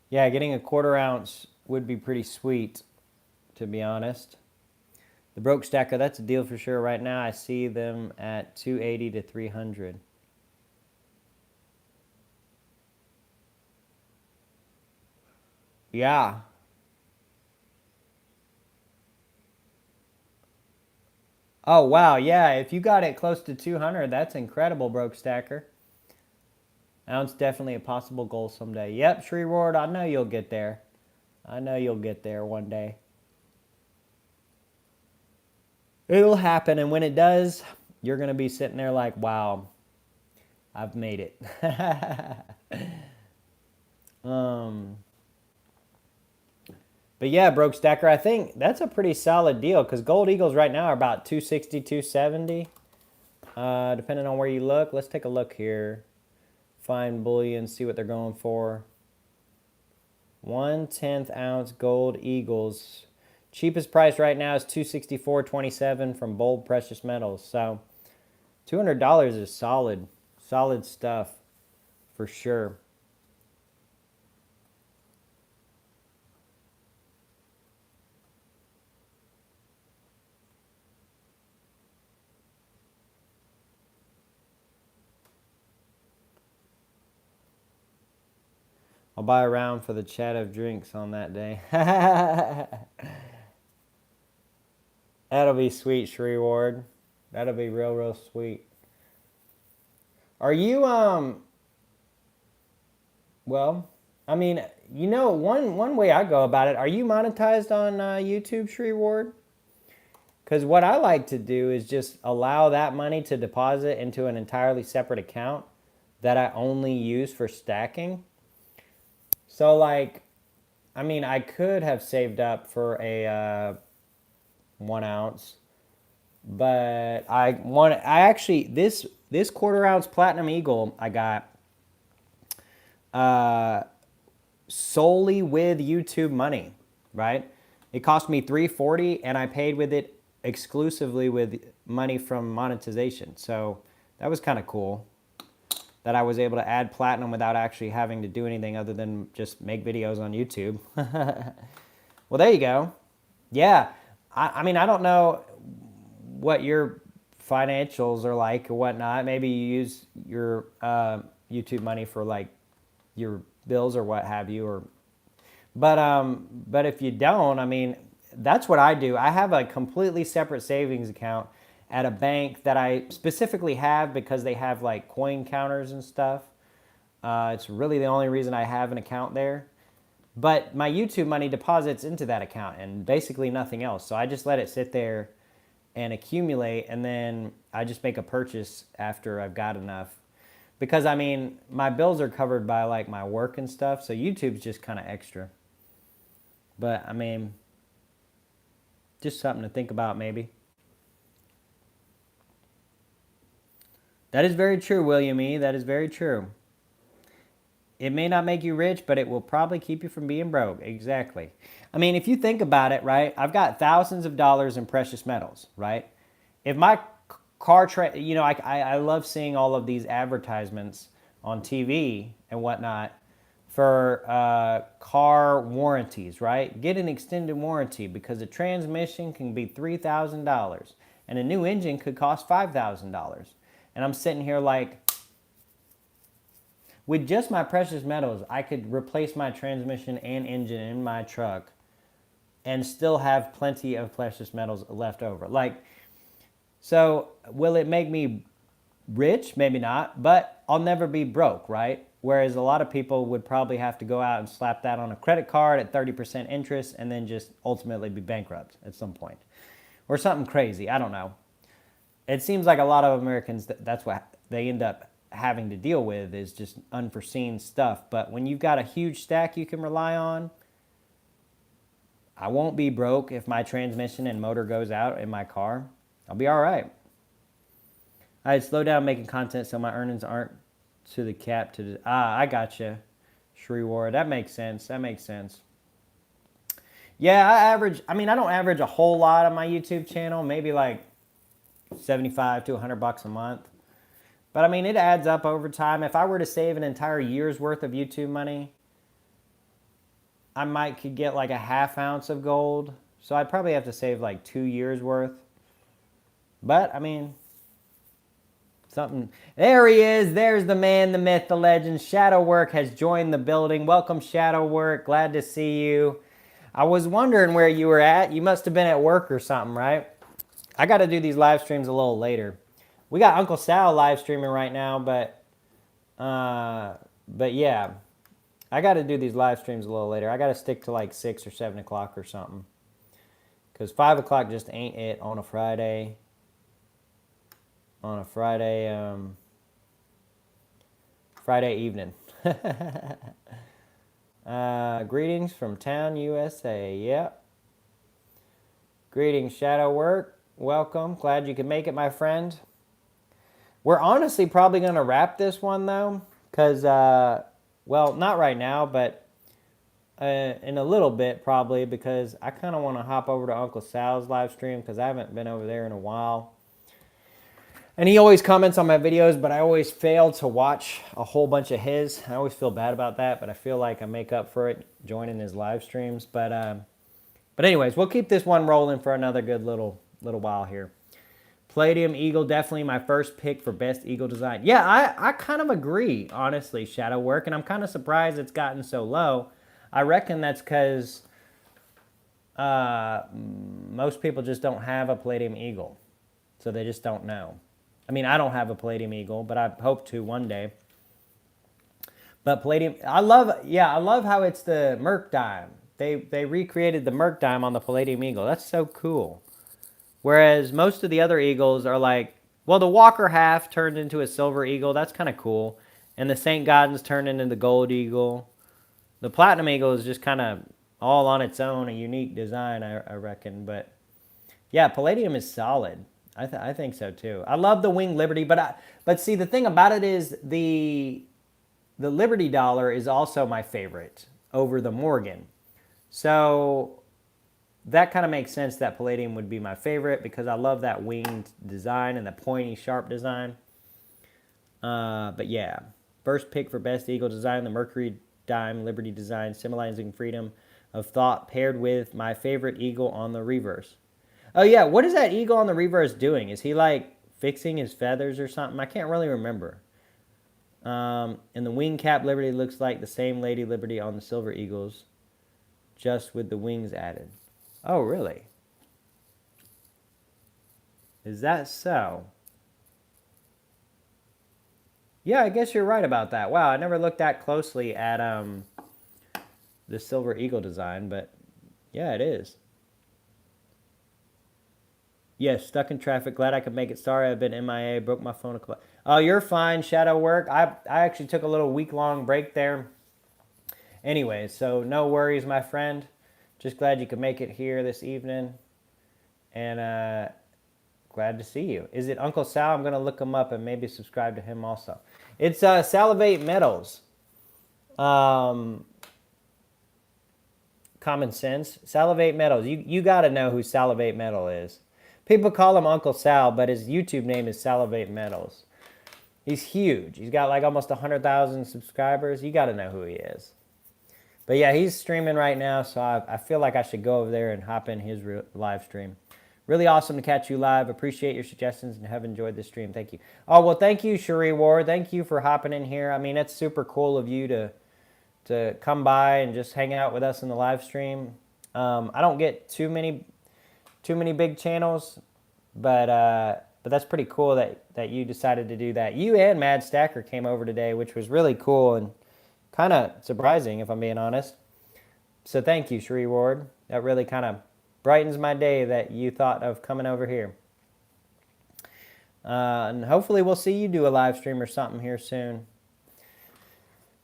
Yeah, getting a 1/4 ounce would be pretty sweet, to be honest. The Broke Stacker, that's a deal for sure. Right now, I see them at 280 to 300. Yeah. Oh, wow. Yeah, if you got it close to 200, that's incredible, Broke Stacker. Ounce definitely a possible goal someday. Yep, Shree Ward, I know you'll get there. I know you'll get there one day. It'll happen, and when it does, you're going to be sitting there like, wow, I've made it. But yeah, Broke Stacker, I think that's a pretty solid deal because Gold Eagles right now are about 260, 270. Depending on where you look. Let's take a look here. Find bullion, see what they're going for. 1/10 ounce Gold Eagles. Cheapest price right now is $264.27 from Bold Precious Metals. So $200 is solid stuff for sure. I'll buy a round for the chat of drinks on that day. That'll be sweet, Shree Ward. That'll be real sweet. Are you, well, I mean, you know, one way I go about it, are you monetized on YouTube, Shree Ward? Because what I like to do is just allow that money to deposit into an entirely separate account that I only use for stacking. So, like, I mean, I could have saved up for a 1 ounce, but I actually, this quarter ounce Platinum Eagle I got solely with YouTube money, right? It cost me $3.40 and I paid with it exclusively with money from monetization. So that was kind of cool that I was able to add platinum without actually having to do anything other than just make videos on YouTube. Well, there you go. Yeah. I mean, I don't know what your financials are like or whatnot. Maybe you use your YouTube money for like your bills or what have you, but if you don't, I mean, that's what I do. I have a completely separate savings account at a bank that I specifically have because they have like coin counters and stuff. It's really the only reason I have an account there. But my YouTube money deposits into that account and basically nothing else. So I just let it sit there and accumulate, and then I just make a purchase after I've got enough. Because, I mean, my bills are covered by, like, my work and stuff, so YouTube's just kind of extra. But, I mean, just something to think about, maybe. That is very true, William E. That is very true. It may not make you rich, but it will probably keep you from being broke. Exactly. I mean, if you think about it, right, I've got thousands of dollars in precious metals, right? If my car, you know, I love seeing all of these advertisements on TV and whatnot for car warranties, right? Get an extended warranty because a transmission can be $3,000 and a new engine could cost $5,000. And I'm sitting here like, with just my precious metals, I could replace my transmission and engine in my truck and still have plenty of precious metals left over. Like, so will it make me rich? Maybe not, but I'll never be broke, right? Whereas a lot of people would probably have to go out and slap that on a credit card at 30% interest and then just ultimately be bankrupt at some point. Or something crazy, I don't know. It seems like a lot of Americans, that's what they end up having to deal with, is just unforeseen stuff. But when you've got a huge stack you can rely on, I won't be broke if my transmission and motor goes out in my car. I'll be all right. I'd slow down making content so my earnings aren't to the cap to the... I gotcha, Shree Ward. That makes sense. That makes sense. Yeah, I mean, I don't average a whole lot on my YouTube channel. Maybe like 75 to 100 bucks a month. But I mean, it adds up over time. If I were to save an entire year's worth of YouTube money, I might could get like a ½ ounce of gold. So I'd probably have to save like 2 years worth. But I mean, something. There he is. There's the man, the myth, the legend. Shadowwork has joined the building. Welcome, Shadowwork. Glad to see you. I was wondering where you were at. You must have been at work or something, right? I got to do these live streams a little later. We got Uncle Sal live streaming right now, but yeah, I got to do these live streams a little later. I got to stick to like 6 or 7 o'clock or something, because 5 o'clock just ain't it on a Friday. Friday evening. Greetings from town, USA. Yep. Greetings, Shadowwork. Welcome. Glad you could make it, my friend. We're honestly probably going to wrap this one, though, because, well, not right now, but in a little bit probably, because I kind of want to hop over to Uncle Sal's live stream because I haven't been over there in a while. And he always comments on my videos, but I always fail to watch a whole bunch of his. I always feel bad about that, but I feel like I make up for it joining his live streams. But anyways, we'll keep this one rolling for another good little while here. Palladium Eagle, definitely my first pick for best Eagle design. Yeah, I kind of agree, honestly, Shadow Work, and I'm kind of surprised it's gotten so low. I reckon that's because most people just don't have a Palladium Eagle, so they just don't know. I mean, I don't have a Palladium Eagle, but I hope to one day. But Palladium, I love how it's the Merc Dime. They recreated the Merc Dime on the Palladium Eagle. That's so cool. Whereas most of the other Eagles are like, well, the Walker half turned into a Silver Eagle. That's kind of cool. And the St. Gaudens turned into the Gold Eagle. The Platinum Eagle is just kind of all on its own, a unique design, I reckon. But yeah, Palladium is solid. I think so too. I love the Winged Liberty, but see, the thing about it is the Liberty Dollar is also my favorite over the Morgan. So that kind of makes sense that Palladium would be my favorite because I love that winged design and the pointy, sharp design. But yeah, first pick for best Eagle design, the Mercury Dime Liberty design, symbolizing freedom of thought paired with my favorite Eagle on the reverse. Oh yeah, what is that Eagle on the reverse doing? Is he like fixing his feathers or something? I can't really remember. And the wing cap Liberty looks like the same Lady Liberty on the Silver Eagles, just with the wings added. Oh, really? Is that so? Yeah, I guess you're right about that. Wow, I never looked that closely at the Silver Eagle design, but yeah, it is. Yes, stuck in traffic. Glad I could make it. Sorry, I've been MIA. Broke my phone. Oh, you're fine, Shadow Work. I actually took a little week-long break there. Anyway, so no worries, my friend. Just glad you could make it here this evening. And glad to see you. Is it Uncle Sal? I'm going to look him up and maybe subscribe to him also. It's Salivate Metals. Common Sense. Salivate Metals. You got to know who Salivate Metal is. People call him Uncle Sal, but his YouTube name is Salivate Metals. He's huge. He's got like almost 100,000 subscribers. You got to know who he is. But yeah, he's streaming right now, so I feel like I should go over there and hop in his live stream. Really awesome to catch you live. Appreciate your suggestions and have enjoyed the stream. Thank you. Oh, well, thank you, Cherie Ward. Thank you for hopping in here. I mean, it's super cool of you to come by and just hang out with us in the live stream. I don't get too many big channels, but that's pretty cool that you decided to do that. You and Mad Stacker came over today, which was really cool and kind of surprising, if I'm being honest. So thank you, Cherie Ward. That really kind of brightens my day that you thought of coming over here. And hopefully we'll see you do a live stream or something here soon.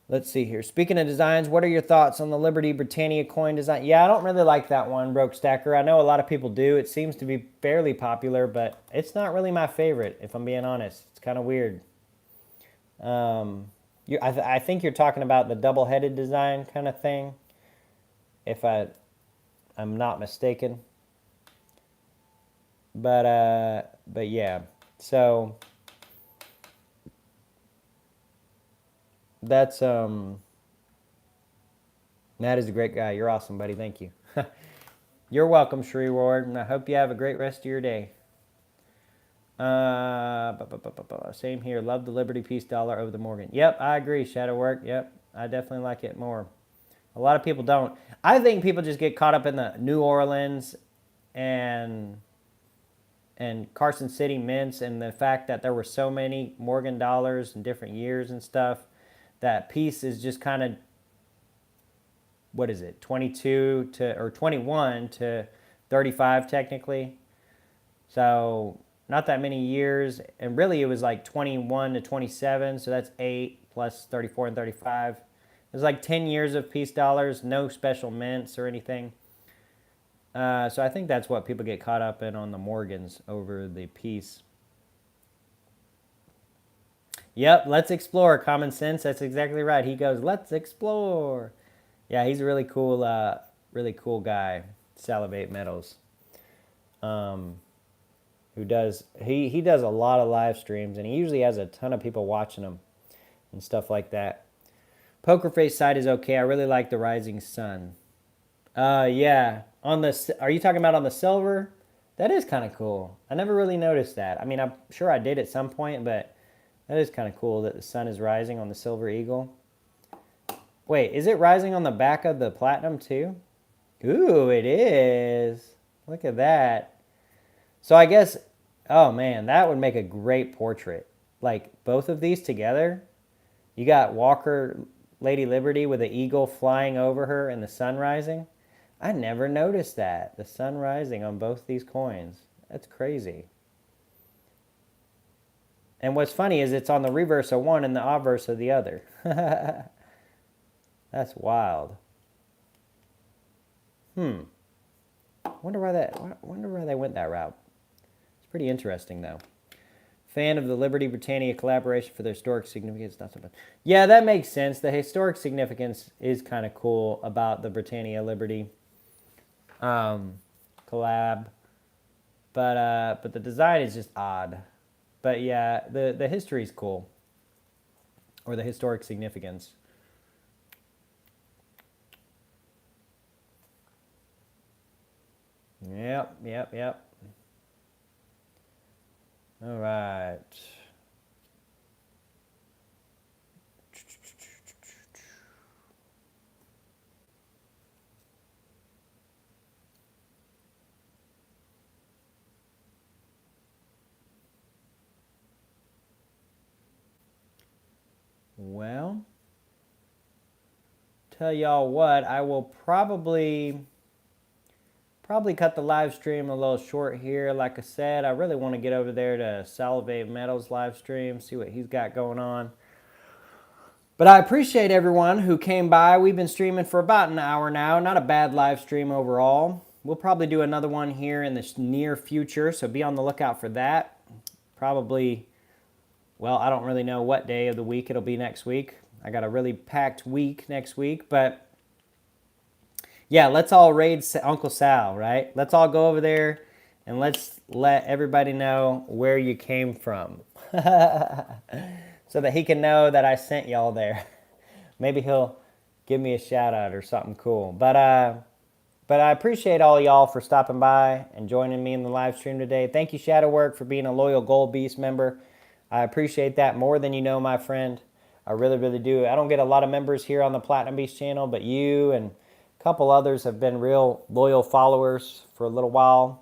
Let's see here. Speaking of designs, what are your thoughts on the Liberty Britannia coin design? Yeah, I don't really like that one, Broke Stacker. I know a lot of people do. It seems to be fairly popular, but it's not really my favorite, if I'm being honest. It's kind of weird. I think you're talking about the double-headed design kind of thing, if I'm not mistaken. But yeah, so that's Matt is a great guy. You're awesome, buddy. Thank you. You're welcome, Shri Ward, and I hope you have a great rest of your day. Same here. Love the Liberty Peace Dollar over the Morgan. Yep, I agree, Shadow Work. Yep, I definitely like it more. A lot of people don't. I think people just get caught up in the New Orleans and Carson City mints and the fact that there were so many Morgan dollars in different years and stuff. That piece is just kind of, what is it, 22 to, or 21 to 35 technically. So not that many years. And really it was like 21 to 27. So that's 8 plus 34 and 35. There's like 10 years of peace dollars, no special mints or anything. So I think that's what people get caught up in on the Morgans over the peace. Yep, let's explore. Common Sense, that's exactly right. He goes, let's explore. Yeah, he's a really cool guy, Salivate Metals. Who does he does a lot of live streams, and he usually has a ton of people watching him and stuff like that. Poker Face side is okay. I really like the Rising Sun. Yeah. Are you talking about on the silver? That is kind of cool. I never really noticed that. I mean, I'm sure I did at some point, but that is kind of cool that the sun is rising on the Silver Eagle. Wait, is it rising on the back of the platinum too? Ooh, it is. Look at that. So I guess, oh man, that would make a great portrait. Like both of these together. You got Walker Lady Liberty with an eagle flying over her and the sun rising. I never noticed that. The sun rising on both these coins. That's crazy. And what's funny is it's on the reverse of one and the obverse of the other. That's wild. Wonder why they went that route. It's pretty interesting though. Fan of the Liberty Britannia collaboration for their historic significance. Not so much. Yeah, that makes sense. The historic significance is kind of cool about the Britannia Liberty collab, but the design is just odd. But yeah, the history is cool, or the historic significance. Yep. All right. Well, tell y'all what, I will probably cut the live stream a little short here. Like I said, I really want to get over there to Salivate Metals live stream, see what he's got going on. But I appreciate everyone who came by. We've been streaming for about an hour now. Not a bad live stream overall. We'll probably do another one here in the near future, so be on the lookout for that. Probably, well, I don't really know what day of the week it'll be next week. I got a really packed week next week, but yeah, let's all raid Uncle Sal, right? Let's all go over there and let's let everybody know where you came from. So that he can know that I sent y'all there. Maybe he'll give me a shout out or something cool. But I appreciate all y'all for stopping by and joining me in the live stream today. Thank you, Shadowwork, for being a loyal Gold Beast member. I appreciate that more than you know, my friend. I really, really do. I don't get a lot of members here on the Platinum Beast channel, but you and a couple others have been real loyal followers for a little while.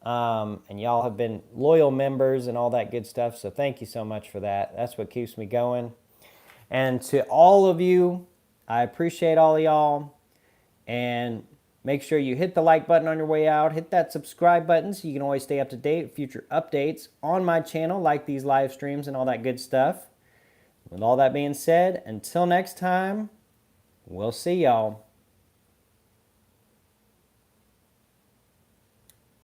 And y'all have been loyal members and all that good stuff. So thank you so much for that. That's what keeps me going. And to all of you, I appreciate all of y'all. And make sure you hit the like button on your way out. Hit that subscribe button so you can always stay up to date with future updates on my channel, like these live streams and all that good stuff. With all that being said, until next time, we'll see y'all.